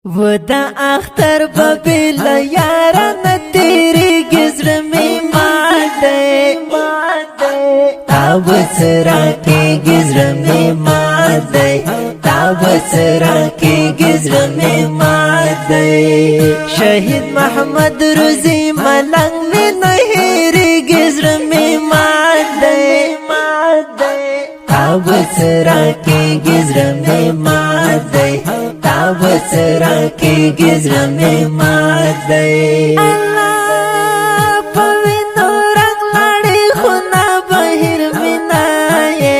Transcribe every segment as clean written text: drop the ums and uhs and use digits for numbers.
वो दा अख्तर बबिल यारा न तेरी गिजर में मादे ताबसरा के गिजर में मादे ताबसरा के गिजर में मादे शहीद मोहम्मद रुजी मलंग में नहेरी गिजर में मादे ताबसरा के गिजर में मादे ताबसरा के गिजर में मादे अल्लाह पविनो रंग लाड़ी खुना बहिर मिनाये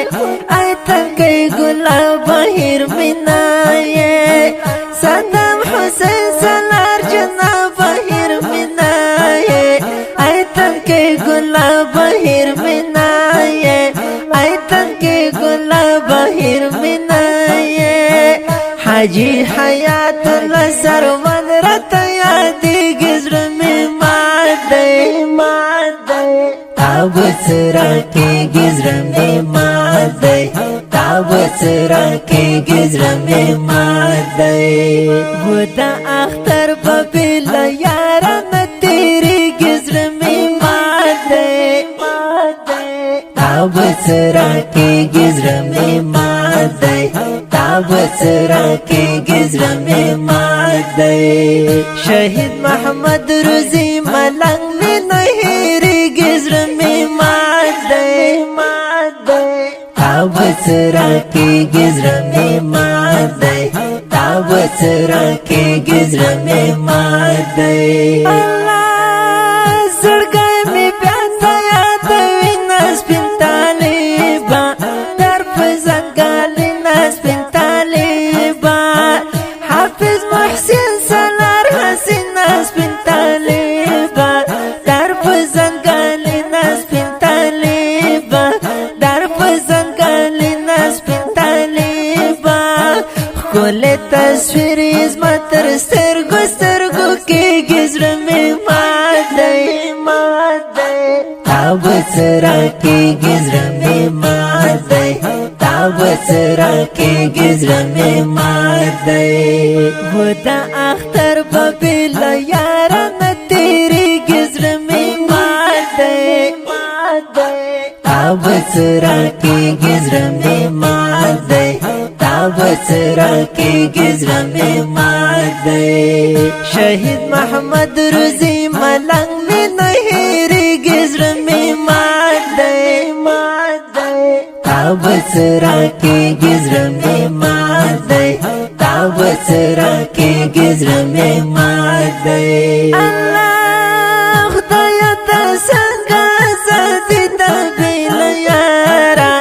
आय तके गुलाब बहिर मिनाये सदम हुसैन सलार जना बहिर मिनाये आय तके गुलाब बहिर मिनाये आय तके गुलाब बहिर मिनाये हाजी हयात लसर वदरत यादी गिजर में मादे ताबसरा के गिजर में मादे ताबसरा के गिजर में मादे वो दा अख्तर बबिल यारा न तेरी गिजर में मादे ताबसरा के गिजर में मादे ताबसरा के गिजर में मादे शहीद मोहम्मद रुजी मलंग में नहेरी गिजर में मादे ताबसरा के गिजर में मादे ताबसरा के गिजर में मादे अल्लाह सड़गए में प्यासा याद विनाश पिंतालेबा तरफ जंगाली नाश पिंतालेबा हाफिज मोहसिन सलार हसीन नाश पिंतालेबा तरफ जंगाली नाश पिंतालेबा तरफ जंगाली नाश पिंतालेबा कोले तस्वीर इस्मतर सरगो के गिजर में मादे ताबसरा के गिजर में मादे ताबसरा के गिजर में मादे वो दा अख्तर बबिल यारा न तेरी गिजर में मादे ताबसरा के गिजर में मादे ताबसरा के गिजर में मादे शहीद मोहम्मद रुजी मलंग में नहेरी गिजर में मादे ताबसरा के गिजर में मादे ताबसरा के गिजर में मादे अल्लाह खुदाया तसंगा साथी तबिल यारा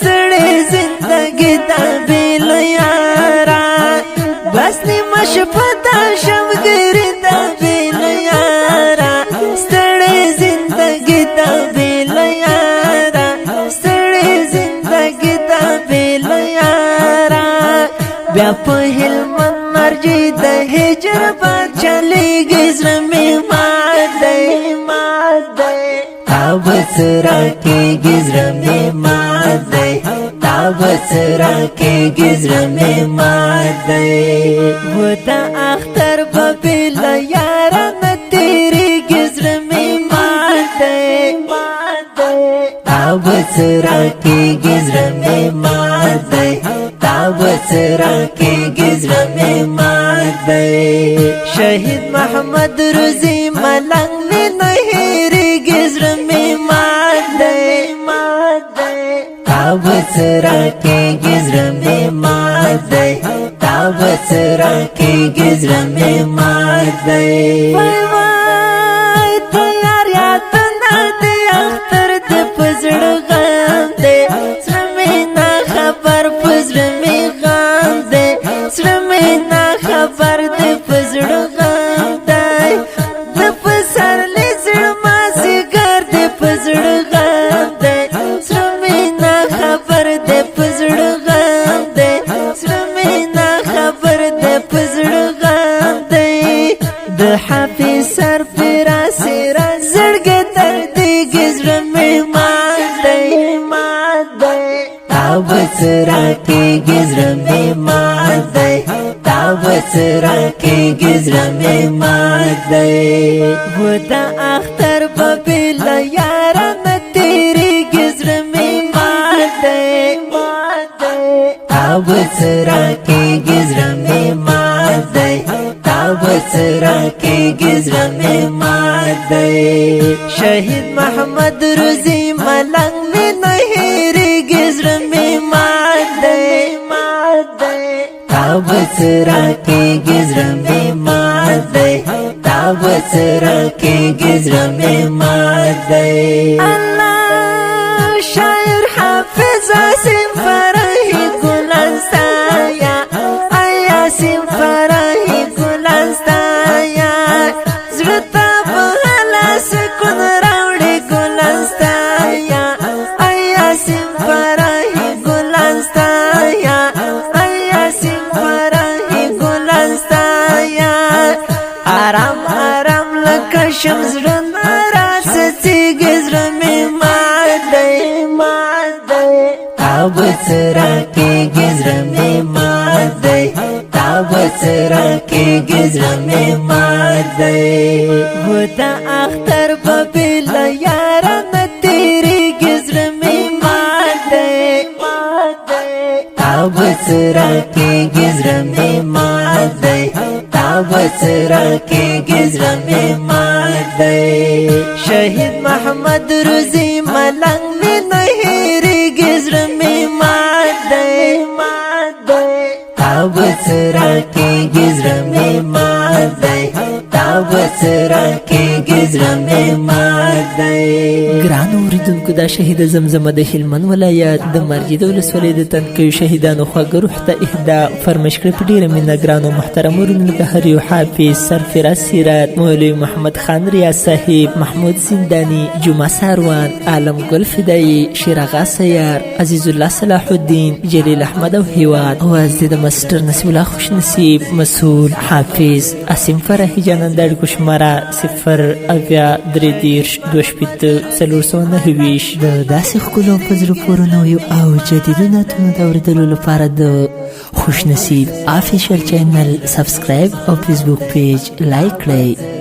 सड़े जिंदगी तबिल यारा बसनी मशफता शमगिरी तबिल यारा सड़े जिंदगी तबिल यारा सड़े जिंदगी तबिल यारा व्यापहिल मन मर्जी दहेजर बात चली गिजर में मादे ताबसरा के गिजर में मादे ताबसरा के गिजर में मादे वो दा अख्तर बबिल यारा न तेरी गिजर में मादे ताबसरा के गिजर में मादे ताबसरा के गिजर में मादे शहीद मोहम्मद रुजी मलंग में नहेरी गिजर में मादे ताबसरा के गिजर में मादे ताबसरा के गिजर में मादे तैयार या तना दे अख्तर दे पजड़ गाम दे श्रमेना खबर पजड़ में गाम दे श्रमेना खबर दे पजड़ गाम दे दपसर ले जड़ मासी घर दे पजड़ गाम दे श्रमेना खबर दे पजड़ गाम दे श्रमेना खबर दे पजड़ गाम दे द हाफिज सर फिरा सिरा जड़गे दर्दी गिजर में मादे ताबसरा के गिजर में मादे ताबसरा بسرا کی گزر میں مادے وہ دا اختر ببیل یاران تیری گزر میں مادے تا بسرا کی گزر میں مادے تا بسرا کی گزر میں مادے شہید محمد رضی ملنگ میں نہیری گزر میں مادے تا بسرا کی گزر میں مادے تا بسرا کی گزر میں مادے اللہ شاعر حافظ عاصم فرحی گلستایا عاصم فرحی گلستایا زرتا بغلا سکن راوڑی گلستایا عاصم فرحی گلستایا عاصم فرحی گلستایا آرام آرام لکا شمس رناراس سی گزر میں مادے تا بسرا کی گزر میں مادے تا بسرا کی گزر میں مادے وہ دا اختر ببیل یاران تیری گزر میں مادے تا بسرا کی گزر میں مادے تا بسرا کی گزر میں مادے شہید محمد رضی ملنگ میں نہیری گزر میں مادے تا بسرا کی گزر میں مادے تا بسرا کی گزر میں مادے ګرانو اوریدونکو دا شهید زمزمه د هلمند ولایت د مرجد ولسوالۍ د تنکیو شهیدانو خواږه روح ته اهدا فرمایش کړې په ډېره مینه ګرانو محترمو اوریدونکو د هریو حافظ سرفراز سیرت مولوي محمد خان ریاض صاحب محمود زندانی جمعه ساروان عالم ګل فدایي شیراغا سیار عزیز الله صلاح الدین جلیل احمد او هیواد اوازې د مستر نصیب الله خوش نصیب مسئول حافظ عاصم فرحي جانان د اړیکو شماره 0 2 429 د داسې ښکلو په زړه پورې نویو او جدیدو نعتونو د اورېدلو لپاره د خوش نصیب افیشل چینل سبسکرایب او فیسبوک پیج لایک کړئ.